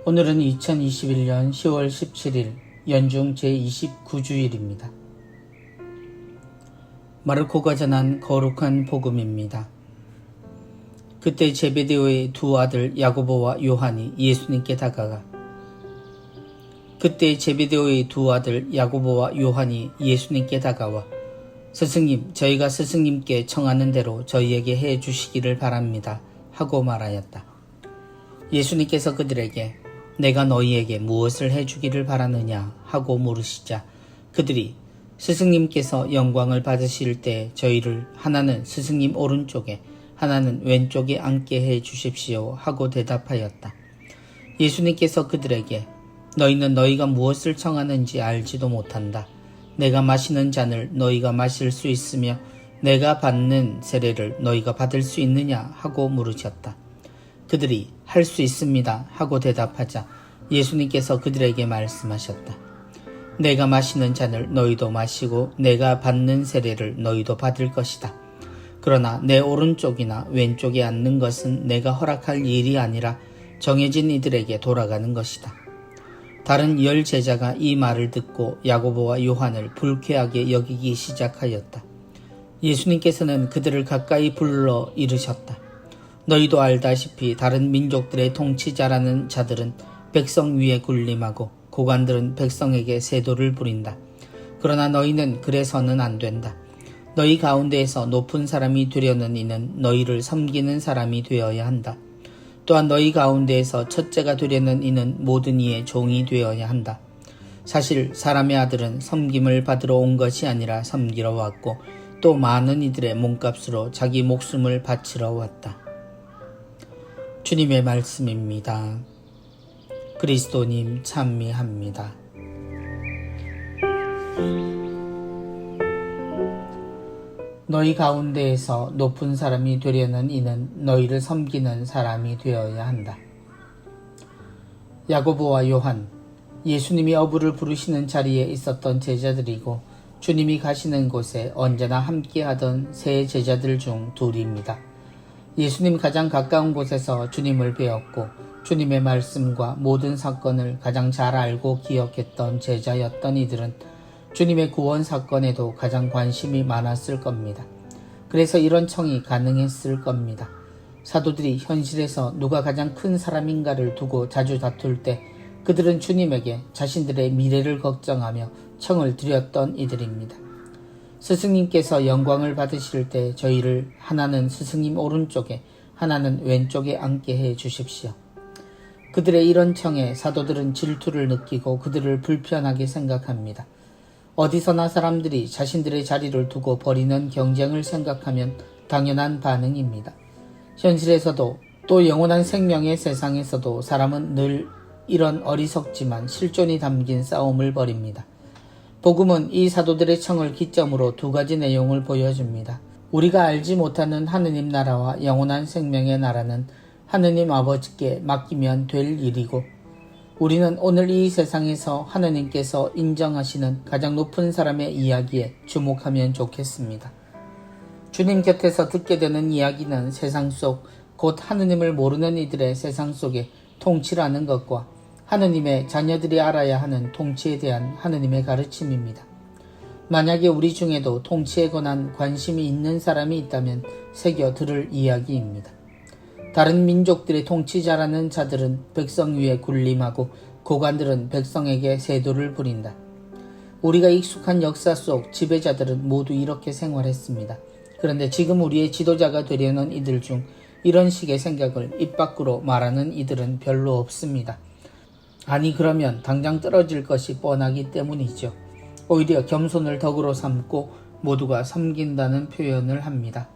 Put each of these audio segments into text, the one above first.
오늘은 2021년 10월 17일 연중 제29주일입니다. 마르코가 전한 거룩한 복음입니다. 그때 제베데오의 두 아들 야고보와 요한이 예수님께 다가가 스승님, 저희가 스승님께 청하는 대로 저희에게 해 주시기를 바랍니다 하고 말하였다. 예수님께서 그들에게 내가 너희에게 무엇을 해주기를 바라느냐 하고 물으시자 그들이 스승님께서 영광을 받으실 때 저희를 하나는 스승님 오른쪽에 하나는 왼쪽에 앉게 해 주십시오 하고 대답하였다. 예수님께서 그들에게 너희는 너희가 무엇을 청하는지 알지도 못한다. 내가 마시는 잔을 너희가 마실 수 있으며 내가 받는 세례를 너희가 받을 수 있느냐 하고 물으셨다. 그들이 할 수 있습니다 하고 대답하자 예수님께서 그들에게 말씀하셨다. 내가 마시는 잔을 너희도 마시고 내가 받는 세례를 너희도 받을 것이다. 그러나 내 오른쪽이나 왼쪽에 앉는 것은 내가 허락할 일이 아니라 정해진 이들에게 돌아가는 것이다. 다른 10 제자가 이 말을 듣고 야고보와 요한을 불쾌하게 여기기 시작하였다. 예수님께서는 그들을 가까이 불러 이르셨다. 너희도 알다시피 다른 민족들의 통치자라는 자들은 백성 위에 군림하고 고관들은 백성에게 세도를 부린다. 그러나 너희는 그래서는 안 된다. 너희 가운데에서 높은 사람이 되려는 이는 너희를 섬기는 사람이 되어야 한다. 또한 너희 가운데에서 첫째가 되려는 이는 모든 이의 종이 되어야 한다. 사실 사람의 아들은 섬김을 받으러 온 것이 아니라 섬기러 왔고 또 많은 이들의 몸값으로 자기 목숨을 바치러 왔다. 주님의 말씀입니다. 그리스도님 찬미합니다. 너희 가운데에서 높은 사람이 되려는 이는 너희를 섬기는 사람이 되어야 한다. 야고보와 요한, 예수님이 어부를 부르시는 자리에 있었던 제자들이고 주님이 가시는 곳에 언제나 함께하던 세 제자들 중 둘입니다. 예수님 가장 가까운 곳에서 주님을 배웠고 주님의 말씀과 모든 사건을 가장 잘 알고 기억했던 제자였던 이들은 주님의 구원 사건에도 가장 관심이 많았을 겁니다. 그래서 이런 청이 가능했을 겁니다. 사도들이 현실에서 누가 가장 큰 사람인가를 두고 자주 다툴 때 그들은 주님에게 자신들의 미래를 걱정하며 청을 드렸던 이들입니다. 스승님께서 영광을 받으실 때 저희를 하나는 스승님 오른쪽에 하나는 왼쪽에 앉게 해 주십시오. 그들의 이런 청에 사도들은 질투를 느끼고 그들을 불편하게 생각합니다. 어디서나 사람들이 자신들의 자리를 두고 벌이는 경쟁을 생각하면 당연한 반응입니다. 현실에서도 또 영원한 생명의 세상에서도 사람은 늘 이런 어리석지만 실존이 담긴 싸움을 벌입니다. 복음은 이 사도들의 청을 기점으로 두 가지 내용을 보여줍니다. 우리가 알지 못하는 하느님 나라와 영원한 생명의 나라는 하느님 아버지께 맡기면 될 일이고 우리는 오늘 이 세상에서 하느님께서 인정하시는 가장 높은 사람의 이야기에 주목하면 좋겠습니다. 주님 곁에서 듣게 되는 이야기는 세상 속 곧 하느님을 모르는 이들의 세상 속에 통치라는 것과 하느님의 자녀들이 알아야 하는 통치에 대한 하느님의 가르침입니다. 만약에 우리 중에도 통치에 관한 관심이 있는 사람이 있다면 새겨 들을 이야기입니다. 다른 민족들의 통치자라는 자들은 백성 위에 군림하고 고관들은 백성에게 세도를 부린다. 우리가 익숙한 역사 속 지배자들은 모두 이렇게 생활했습니다. 그런데 지금 우리의 지도자가 되려는 이들 중 이런 식의 생각을 입 밖으로 말하는 이들은 별로 없습니다. 아니 그러면 당장 떨어질 것이 뻔하기 때문이죠. 오히려 겸손을 덕으로 삼고 모두가 섬긴다는 표현을 합니다.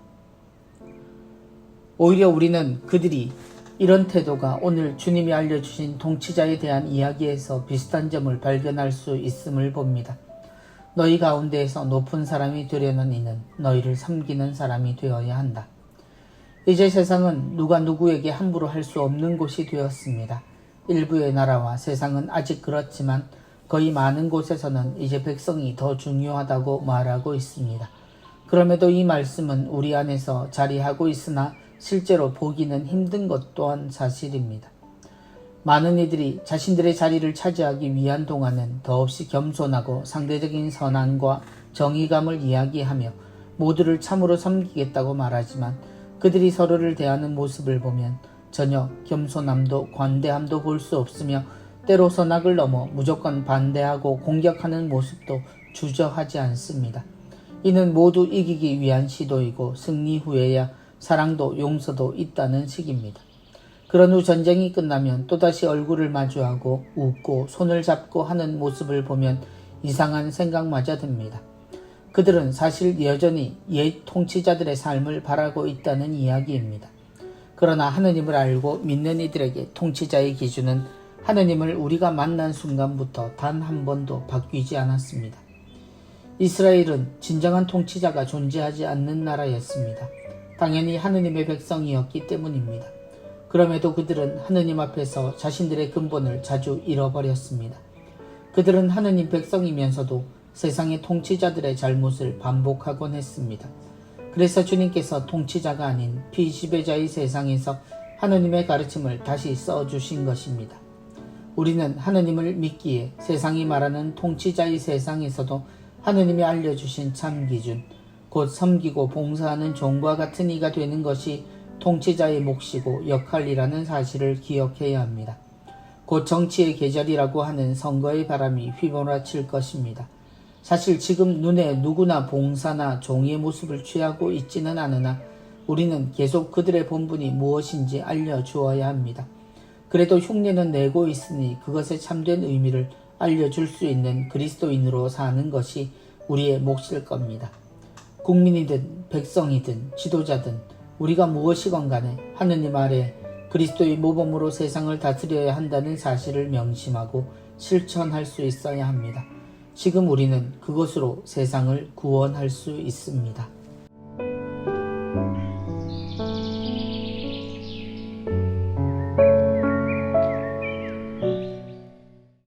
오히려 우리는 그들이 이런 태도가 오늘 주님이 알려주신 통치자에 대한 이야기에서 비슷한 점을 발견할 수 있음을 봅니다. 너희 가운데에서 높은 사람이 되려는 이는 너희를 섬기는 사람이 되어야 한다. 이제 세상은 누가 누구에게 함부로 할 수 없는 곳이 되었습니다. 일부의 나라와 세상은 아직 그렇지만 거의 많은 곳에서는 이제 백성이 더 중요하다고 말하고 있습니다. 그럼에도 이 말씀은 우리 안에서 자리하고 있으나 실제로 보기는 힘든 것 또한 사실입니다. 많은 이들이 자신들의 자리를 차지하기 위한 동안은 더없이 겸손하고 상대적인 선함과 정의감을 이야기하며 모두를 참으로 섬기겠다고 말하지만 그들이 서로를 대하는 모습을 보면 전혀 겸손함도 관대함도 볼 수 없으며 때로 선악을 넘어 무조건 반대하고 공격하는 모습도 주저하지 않습니다. 이는 모두 이기기 위한 시도이고 승리 후에야 사랑도 용서도 있다는 식입니다. 그런 후 전쟁이 끝나면 또다시 얼굴을 마주하고 웃고 손을 잡고 하는 모습을 보면 이상한 생각마저 듭니다. 그들은 사실 여전히 옛 통치자들의 삶을 바라고 있다는 이야기입니다. 그러나 하느님을 알고 믿는 이들에게 통치자의 기준은 하느님을 우리가 만난 순간부터 단 한 번도 바뀌지 않았습니다. 이스라엘은 진정한 통치자가 존재하지 않는 나라였습니다. 당연히 하느님의 백성이었기 때문입니다. 그럼에도 그들은 하느님 앞에서 자신들의 근본을 자주 잃어버렸습니다. 그들은 하느님 백성이면서도 세상의 통치자들의 잘못을 반복하곤 했습니다. 그래서 주님께서 통치자가 아닌 피지배자의 세상에서 하느님의 가르침을 다시 써주신 것입니다. 우리는 하느님을 믿기에 세상이 말하는 통치자의 세상에서도 하느님이 알려주신 참 기준, 곧 섬기고 봉사하는 종과 같은 이가 되는 것이 통치자의 몫이고 역할이라는 사실을 기억해야 합니다. 곧 정치의 계절이라고 하는 선거의 바람이 휘몰아칠 것입니다. 사실 지금 눈에 누구나 봉사나 종의 모습을 취하고 있지는 않으나 우리는 계속 그들의 본분이 무엇인지 알려주어야 합니다. 그래도 흉내는 내고 있으니 그것의 참된 의미를 알려줄 수 있는 그리스도인으로 사는 것이 우리의 몫일 겁니다. 국민이든 백성이든 지도자든 우리가 무엇이건 간에 하느님 아래 그리스도의 모범으로 세상을 다스려야 한다는 사실을 명심하고 실천할 수 있어야 합니다. 지금 우리는 그것으로 세상을 구원할 수 있습니다.